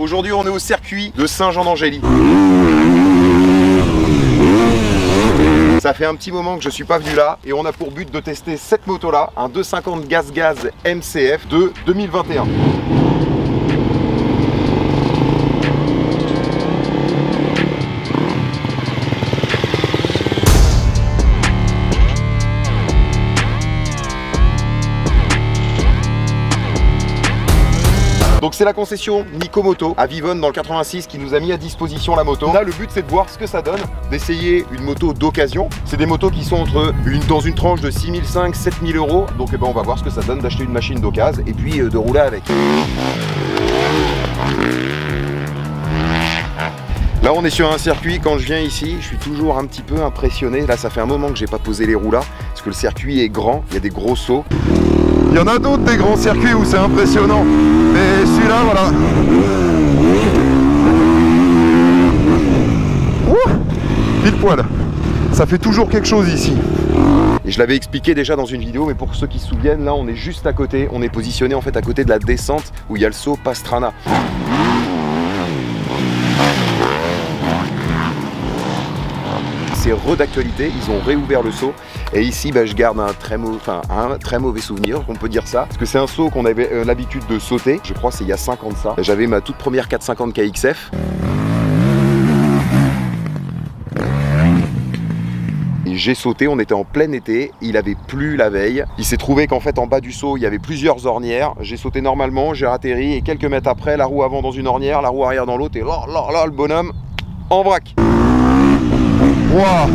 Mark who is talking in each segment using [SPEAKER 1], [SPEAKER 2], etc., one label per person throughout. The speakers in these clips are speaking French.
[SPEAKER 1] Aujourd'hui on est au circuit de Saint-Jean-d'Angély. Ça fait un petit moment que je suis pas venu là et on a pour but de tester cette moto là, un 250 GasGaz MCF de 2021. Donc c'est la concession Nicomoto à Vivonne dans le 86 qui nous a mis à disposition la moto. Là le but c'est de voir ce que ça donne, d'essayer une moto d'occasion. C'est des motos qui sont dans une tranche de 6 500 7 000 euros. Donc on va voir ce que ça donne d'acheter une machine d'occasion et puis de rouler avec. Là on est sur un circuit, quand je viens ici, je suis toujours un petit peu impressionné. Là ça fait un moment que j'ai pas posé les roues là, parce que le circuit est grand, il y a des gros sauts. Il y en a d'autres des grands circuits où c'est impressionnant, mais celui-là voilà. Ouh, pile poil. Ça fait toujours quelque chose ici. Et je l'avais expliqué déjà dans une vidéo, mais pour ceux qui se souviennent, là on est juste à côté, on est positionné en fait à côté de la descente où il y a le saut Pastrana. C'est d'actualité, ils ont réouvert le saut et ici je garde un très mauvais souvenir, on peut dire ça, parce que c'est un saut qu'on avait l'habitude de sauter, je crois c'est il y a 5 ans de ça. J'avais ma toute première 450 KXF. Et j'ai sauté, on était en plein été, il avait plu la veille. Il s'est trouvé qu'en fait en bas du saut il y avait plusieurs ornières. J'ai sauté normalement, j'ai atterri et quelques mètres après, la roue avant dans une ornière, la roue arrière dans l'autre et là le bonhomme en vrac. Wow.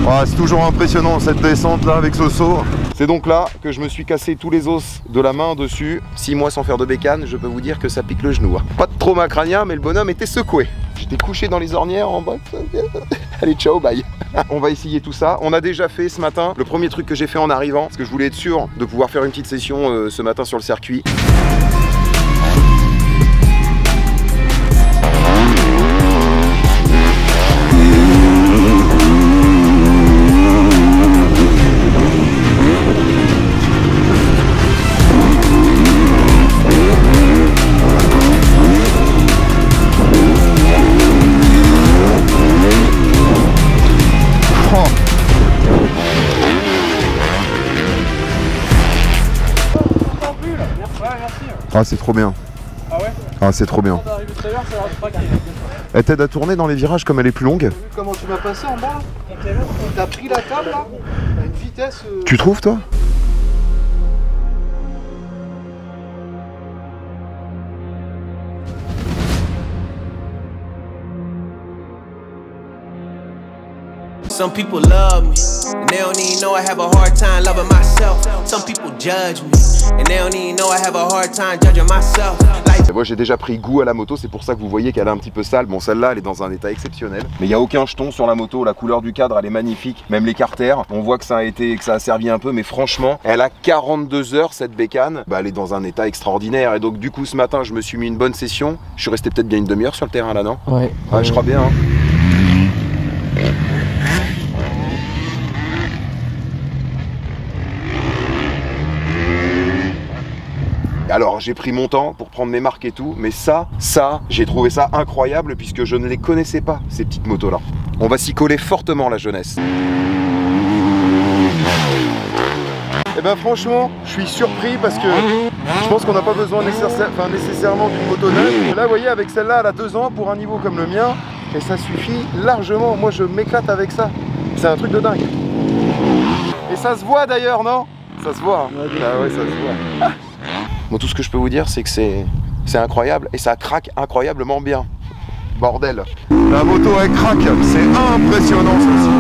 [SPEAKER 1] Oh, c'est toujours impressionnant cette descente là avec ce saut. C'est donc là que je me suis cassé tous les os de la main dessus. 6 mois sans faire de bécane, je peux vous dire que ça pique le genou. Pas de trauma crânien, mais le bonhomme était secoué. J'étais couché dans les ornières en bas. Allez, ciao, bye. On va essayer tout ça. On a déjà fait ce matin le premier truc que j'ai fait en arrivant, parce que je voulais être sûr de pouvoir faire une petite session ce matin sur le circuit. Ah c'est trop bien.
[SPEAKER 2] Ah ouais?
[SPEAKER 1] Ah c'est trop bien. Elle t'aide à tourner dans les virages comme elle est plus longue.
[SPEAKER 2] T'as vu comment tu m'as passé en bas là? T'as pris la table là à une vitesse...
[SPEAKER 1] Tu trouves toi?
[SPEAKER 3] Some people love me, and they don't even know I have a hard time loving myself. Some people judge me, and they don't even know I have a hard time judging myself.
[SPEAKER 1] Moi j'ai déjà pris goût à la moto, c'est pour ça que vous voyez qu'elle est un petit peu sale. Bon celle-là elle est dans un état exceptionnel. Mais il n'y a aucun jeton sur la moto, la couleur du cadre elle est magnifique. Même les carters, on voit que ça a servi un peu, mais franchement, elle a 42 heures cette bécane. Elle est dans un état extraordinaire. Et donc du coup ce matin je me suis mis une bonne session. Je suis resté peut-être bien une demi-heure sur le terrain là, non?
[SPEAKER 2] Ouais.
[SPEAKER 1] Je crois bien. Hein. Alors j'ai pris mon temps pour prendre mes marques et tout, mais ça, j'ai trouvé ça incroyable puisque je ne les connaissais pas, ces petites motos là. On va s'y coller fortement la jeunesse. Et ben franchement, je suis surpris parce que je pense qu'on n'a pas besoin nécessairement d'une moto neuve. Là vous voyez avec celle-là, elle a 2 ans pour un niveau comme le mien, et ça suffit largement. Moi je m'éclate avec ça. C'est un truc de dingue. Et ça se voit d'ailleurs, non? Ça se voit. Hein. Ah ouais, ça se voit. Bon, tout ce que je peux vous dire, c'est que c'est incroyable et ça craque incroyablement bien. Bordel. La moto, elle craque. C'est impressionnant, ça aussi.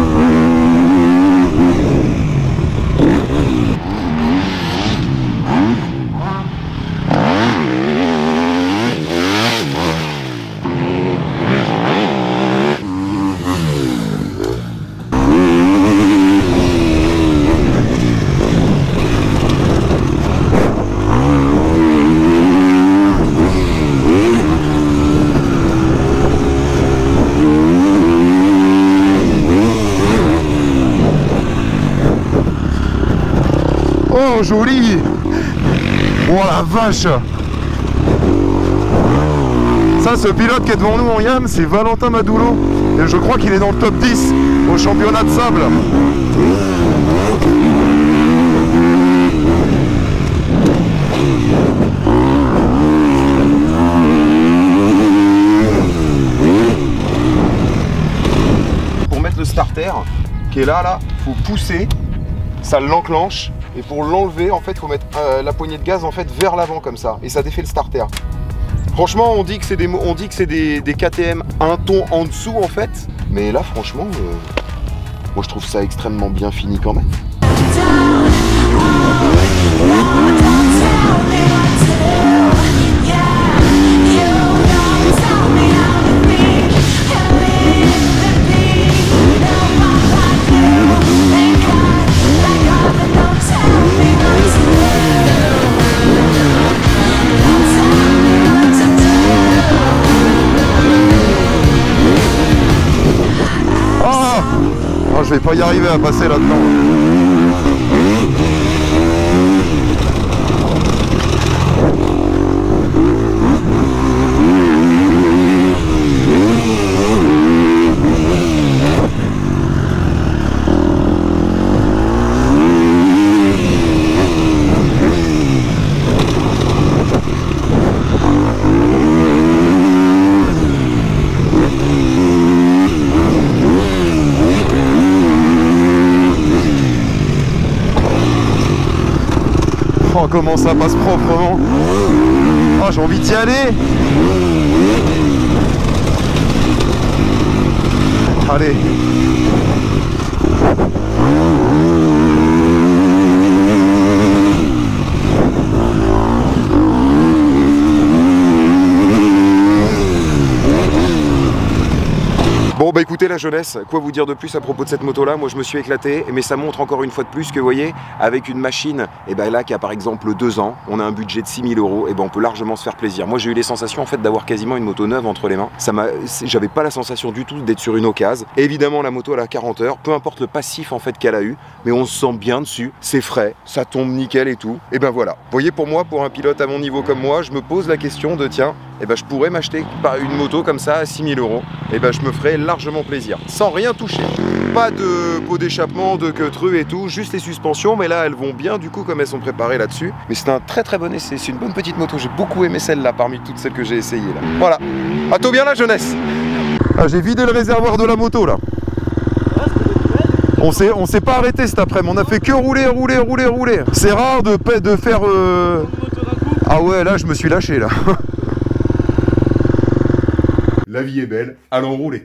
[SPEAKER 1] Oh joli. Oh la vache. Ça, ce pilote qui est devant nous en Yam, c'est Valentin Madoulo. Et je crois qu'il est dans le top 10 au championnat de sable. Pour mettre le starter, qui est là, faut pousser, ça l'enclenche. Et pour l'enlever, en fait, il faut mettre la poignée de gaz en fait vers l'avant comme ça. Et ça défait le starter. Franchement, on dit que c'est des KTM un ton en dessous en fait. Mais là, franchement, moi je trouve ça extrêmement bien fini quand même. Je vais pas y arriver à passer là-dedans. Oh, comment ça passe proprement. Oh, j'ai envie d'y aller. Allez. Bon bah écoutez la jeunesse, quoi vous dire de plus à propos de cette moto là, moi je me suis éclaté, mais ça montre encore une fois de plus que vous voyez, avec une machine, et ben là qui a par exemple 2 ans, on a un budget de 6 000 €, et ben on peut largement se faire plaisir. Moi j'ai eu les sensations en fait d'avoir quasiment une moto neuve entre les mains, j'avais pas la sensation du tout d'être sur une occasion. Évidemment la moto elle a 40 heures, peu importe le passif en fait qu'elle a eu, mais on se sent bien dessus, c'est frais, ça tombe nickel et tout, et ben voilà. Vous voyez pour moi, pour un pilote à mon niveau comme moi, je me pose la question de tiens, et ben je pourrais m'acheter une moto comme ça à 6 000 €, et ben je me ferais largement plaisir, sans rien toucher. Pas de pot d'échappement, de queutru et tout, juste les suspensions, mais là elles vont bien du coup comme elles sont préparées là-dessus. Mais c'est un très bon essai, c'est une bonne petite moto, j'ai beaucoup aimé celle-là parmi toutes celles que j'ai essayées là. Voilà, à tout bien la jeunesse. Ah, j'ai vidé le réservoir de la moto là. On s'est pas arrêté cet après-midi, on a fait que rouler. C'est rare de faire... Ah ouais, là je me suis lâché là. La vie est belle, allons rouler.